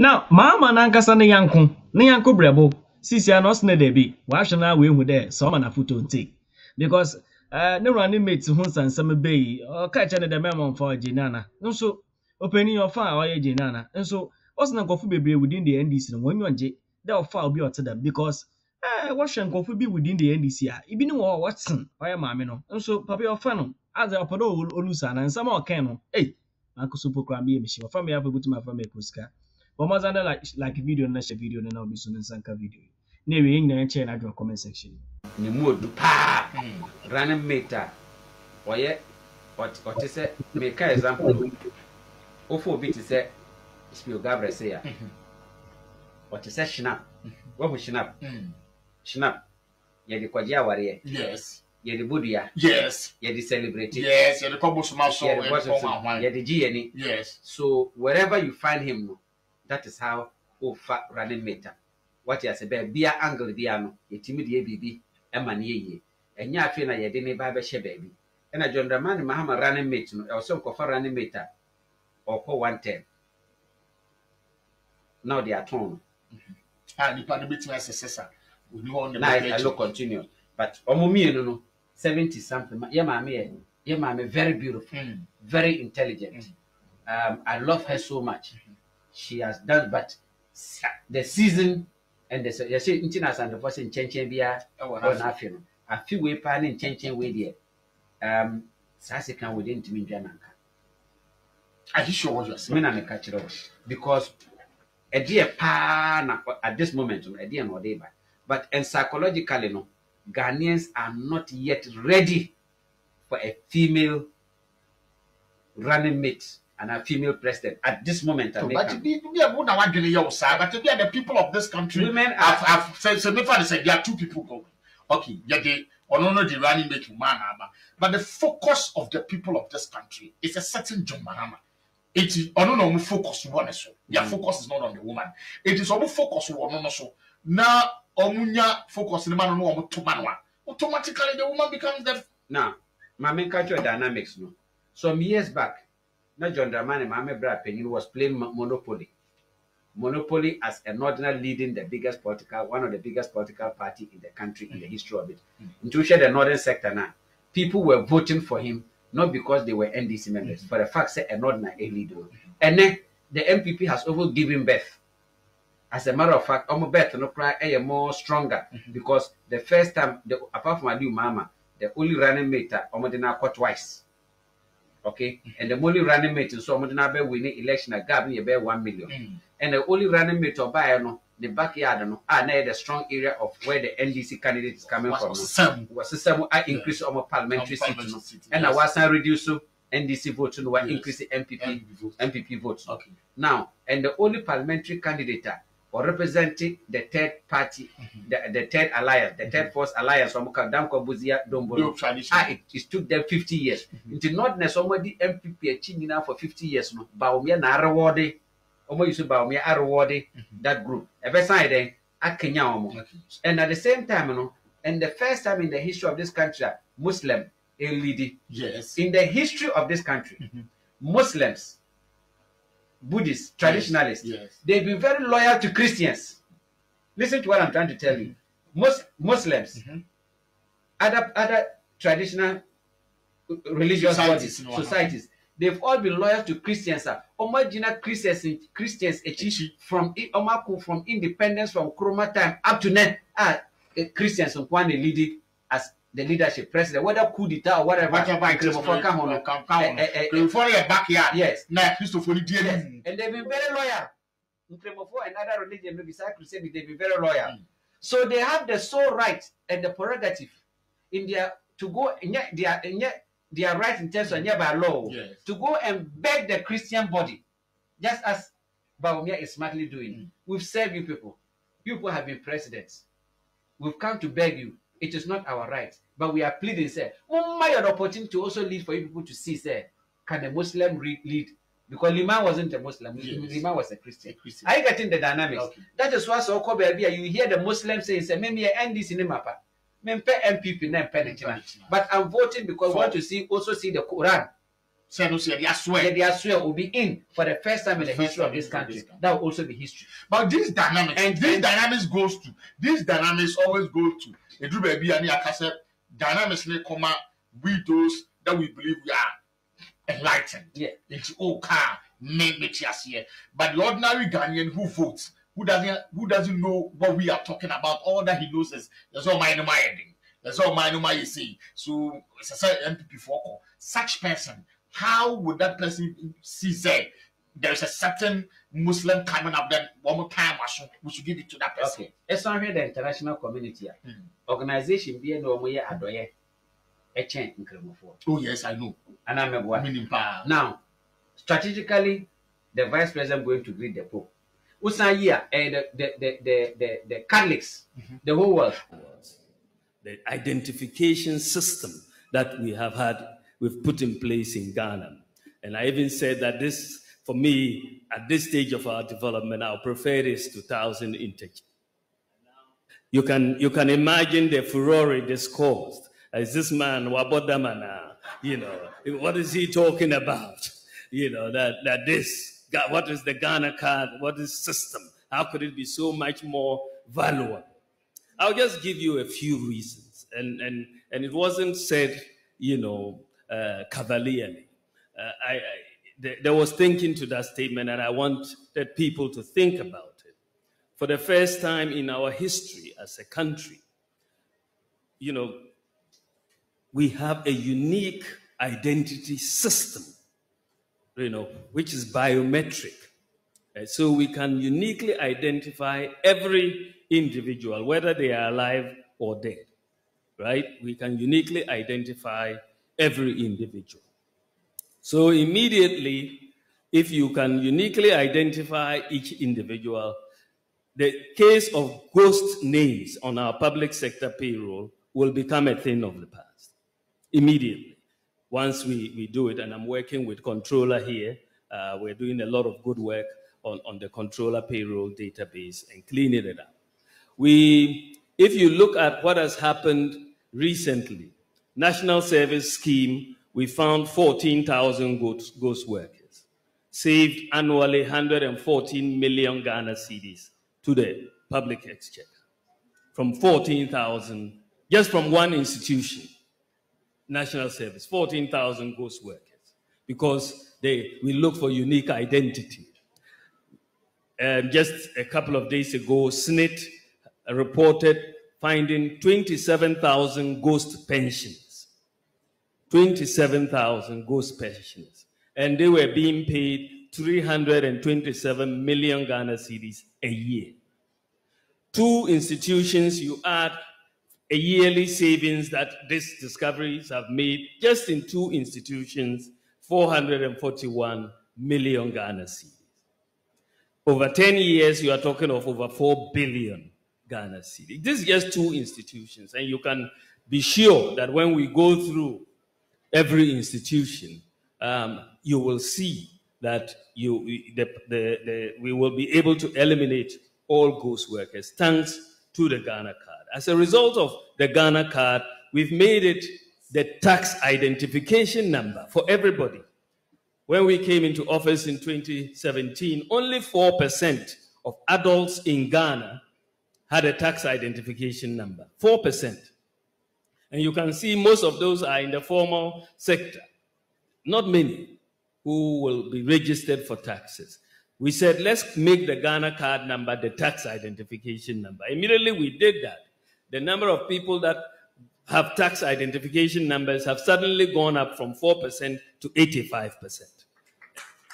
Now, Mahama nankasa ne yanko brebo. Sisi anos ne debi. Wa hwena we hu there so na photo take. Because ne running mate hu sansam be o ka che ne de memon for Jane Naana. Nso openi your fan or Jane Naana. Nso osna nkofu bebre within the NDC no wonye they of file be ote them because what shen nkofu be within the NDC a ibi ni wo Watson oya maame no. Nso papa your fan no as opodo olusa na nsama o ken no. Akusupo kra me shi. Fa me afa butu ma fa me kuska. But more than like video na share video na be so nsanka video. Na we yin na share na do comment section. Ni modu pa running meter oye what say make example ofo bi ti say Spio Gabriel say ya what say shinap what shinap shinap ye di kwaji aware yes ye di budia yes ye di celebrate yes ye di kobo suma so ye di GNE yes. So wherever you find him, that is how ofa running meter what you say be angle bia no yetimi de bibi emane ye enya afi na ye de ne ba be hye baabi ena John Dramani Mahama running mate no e so kofa running meter okọ 110 now they are torn Nipa de betima sesesa oni ho ne I will continue but omomienu no 70 something ye maame very beautiful very intelligent I love her so much. She has done, but the season and the you see international and the first in change bia on afino a few way pan in change way there sase can within to me jananka. Are you sure what you're saying? Me na catch it because a dear pa at this moment a dear no day but and psychologically no Ghanaians are not yet ready for a female running mate and a female president at this moment. So, but to be the people of this country, women have said there are two people going. Okay, yeah, they no the running mate Mahama, but the focus of the people of this country is a certain John Mahama. It is no focus one so. Their focus is not on the woman. It is almost focus on no so. Now omunya focus the man no to man one. Automatically the woman becomes the now. My main culture dynamics no. Some years back. Not John Dramani Mahama Brad Penny was playing Monopoly. Monopoly as an ordinary leading the biggest one of the biggest political party in the country in the history of it. To share the northern sector now, people were voting for him not because they were NDC members, but the fact that an ordinary leader. And then the MPP has over given birth. As a matter of fact, birth no cry more stronger because the first time, apart from Aliu Mahama, the only running mate did caught twice. Okay, and the only running mate so Modena winning election at Gab near 1 million. And the only running mate of Bayano, the backyard no near the strong area of where the NDC candidate is coming from. Was some increase of parliamentary seats. And I was reduce NDC votes to increase the MPP votes. Okay. Now, and the only parliamentary candidate or representing the third party, the third alliance, the third force alliance, it took them 50 years. It did not necessarily MPP achieving for 50 years. No, Bawumia rewarded, Bawumia that group. Every side at Kenya, and at the same time, and the first time in the history of this country, Muslim leader. Yes. In the history of this country, Muslims. Buddhists, traditionalists, they've been very loyal to Christians. Listen to what I'm trying to tell you. Muslims, other traditional religious societies, they've all been loyal to Christians. Christians from independence from Nkrumah time up to now. Christians one leading as the leadership president, whether coup d'etat or whatever. Yes. And they've been very loyal. And other religion, they've been very loyal. So they have the sole right and the prerogative in their to go their right in terms of by law to go and beg the Christian body, just as Bawumia is smartly doing. We've served you people. You people have been presidents. We've come to beg you. It is not our right, but we are pleading, say, an opportunity to also lead for you people to see, say, can a Muslim lead? Because Liman wasn't a Muslim, Liman was a Christian. Are you getting the dynamics? Okay. That is why so you hear the Muslims saying, say, maybe NDC mapa, maybe MPP, but I'm voting because I want to also see the Quran Say no, say they swear. They swear will be in for the first time in the history of this country. That will also be history. But this dynamics, and this dynamics always go to a group of baby and dynamics we those that we believe we are enlightened. Yeah. It's okay, here. But the ordinary Ghanaian who votes, who doesn't know what we are talking about, all that he knows is there's all my ending. That's all my you see. So it's a certain MPP for such person. How would that person see say there's a certain Muslim coming up then one more time we should give it to that person? Okay. It's not here the international community. Organization be no more adoye a chain incredible. Oh yes, I know. And I'm a boy. Now, strategically, the vice president going to greet the Pope. Usaya the Catholics, the whole world. The identification system that we've put in place in Ghana. And I even said that this, for me, at this stage of our development, our preferred is 2000 intake. You can imagine the furore this caused. As this man, Wabodamana, what is he talking about? What is the Ghana card? What is system? How could it be so much more valuable? I'll just give you a few reasons. And it wasn't said, cavalierly. There was thinking to that statement, and I wanted people to think about it. For the first time in our history as a country, we have a unique identity system, which is biometric. So we can uniquely identify every individual, whether they are alive or dead, right? We can uniquely identify every individual. So immediately, if you can uniquely identify each individual, the case of ghost names on our public sector payroll will become a thing of the past. Immediately, once we do it, and I'm working with controller here, we're doing a lot of good work on the controller payroll database and cleaning it up. If you look at what has happened recently, National Service Scheme, we found 14,000 ghost workers, saved annually 114 million Ghana cedis to the public exchequer. From 14,000, just from one institution, National Service, 14,000 ghost workers, because we look for unique identity. Just a couple of days ago, SNIT reported finding 27,000 ghost pensions. 27,000 ghost pensions. And they were being paid 327 million Ghana cedis a year. Two institutions, you add a yearly savings that these discoveries have made, just in two institutions, 441 million Ghana cedis. Over 10 years, you are talking of over 4 billion Ghana cedis. This is just two institutions, and you can be sure that when we go through every institution, you will see that we will be able to eliminate all ghost workers thanks to the Ghana card. As a result of the Ghana card, we've made it the tax identification number for everybody. When we came into office in 2017, only 4% of adults in Ghana had a tax identification number, 4%. And you can see most of those are in the formal sector. Not many who will be registered for taxes. We said, let's make the Ghana card number the tax identification number. Immediately we did that. The number of people that have tax identification numbers have suddenly gone up from 4% to 85%.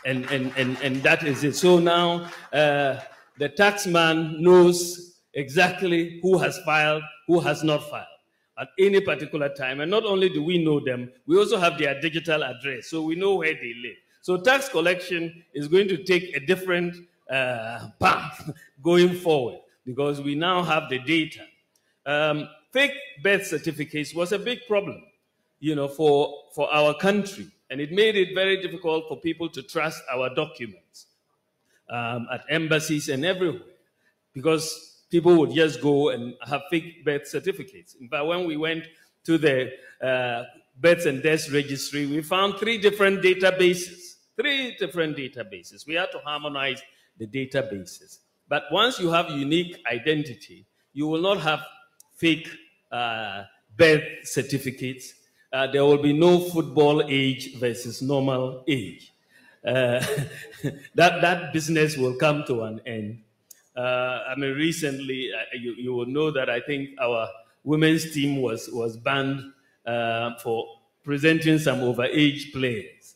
And that is it. So now the taxman knows exactly who has filed, who has not filed at any particular time. And not only do we know them, we also have their digital address, so we know where they live. So tax collection is going to take a different path going forward because we now have the data. Fake birth certificates was a big problem, for our country. And it made it very difficult for people to trust our documents at embassies and everywhere, because people would just go and have fake birth certificates. In fact, when we went to the births and deaths registry, we found three different databases. We had to harmonize the databases. But once you have unique identity, you will not have fake birth certificates. There will be no football age versus normal age. That business will come to an end. Recently, you will know that I think our women's team was banned for presenting some overage players.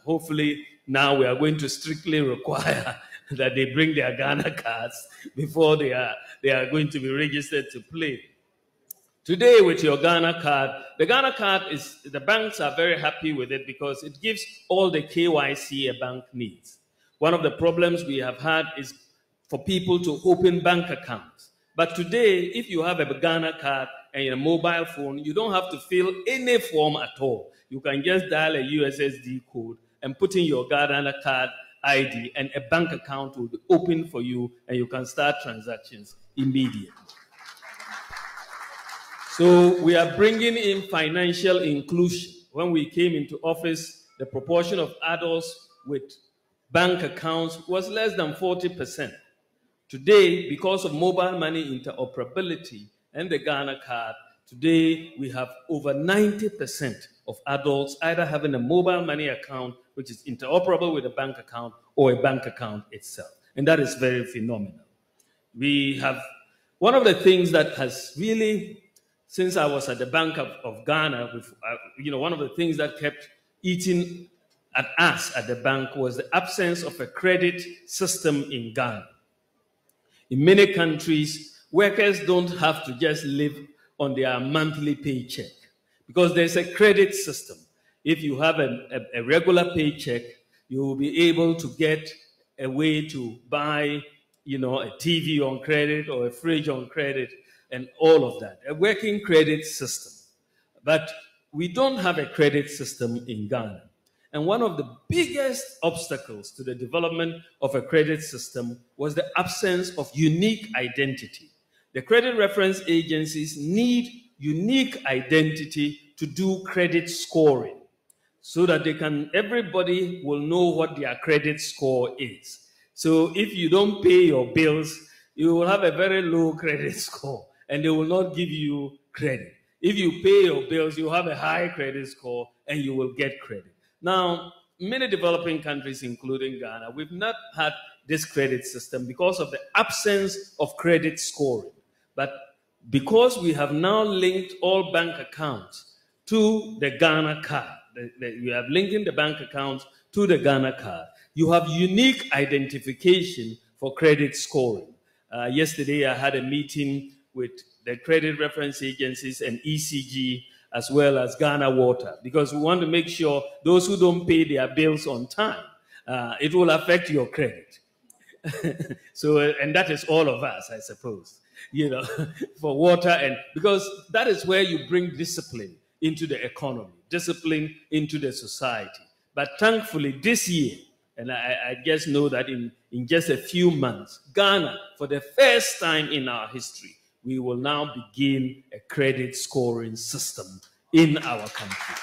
Hopefully, now we are going to strictly require that they bring their Ghana cards before they are going to be registered to play. Today, with your Ghana card, the Ghana card the banks are very happy with it because it gives all the KYC a bank needs. One of the problems we have had is for people to open bank accounts. But today, if you have a Ghana card and a mobile phone, you don't have to fill any form at all. You can just dial a USSD code and put in your Ghana card ID, and a bank account will be open for you, and you can start transactions immediately. So we are bringing in financial inclusion. When we came into office, the proportion of adults with bank accounts was less than 40%. Today, because of mobile money interoperability and the Ghana card, today we have over 90% of adults either having a mobile money account, which is interoperable with a bank account, or a bank account itself. And that is very phenomenal. We have one of the things that has really, since I was at the Bank of Ghana, one of the things that kept eating at us at the bank was the absence of a credit system in Ghana. In many countries, workers don't have to just live on their monthly paycheck because there's a credit system. If you have a regular paycheck, you will be able to get a way to buy, a TV on credit or a fridge on credit and all of that, a working credit system. But we don't have a credit system in Ghana. And one of the biggest obstacles to the development of a credit system was the absence of unique identity. The credit reference agencies need unique identity to do credit scoring so that everybody will know what their credit score is. So if you don't pay your bills, you will have a very low credit score and they will not give you credit. If you pay your bills, you have a high credit score and you will get credit. Now, many developing countries, including Ghana, we've not had this credit system because of the absence of credit scoring. But because we have now linked all bank accounts to the Ghana card, you have linking the bank accounts to the Ghana card, you have unique identification for credit scoring. Yesterday, I had a meeting with the credit reference agencies and ECG, as well as Ghana Water, because we want to make sure those who don't pay their bills on time, it will affect your credit. So, and that is all of us, I suppose, for water, and because that is where you bring discipline into the economy, discipline into the society. But thankfully this year, and I just know that in just a few months, Ghana, for the first time in our history, we will now begin a credit scoring system in our country.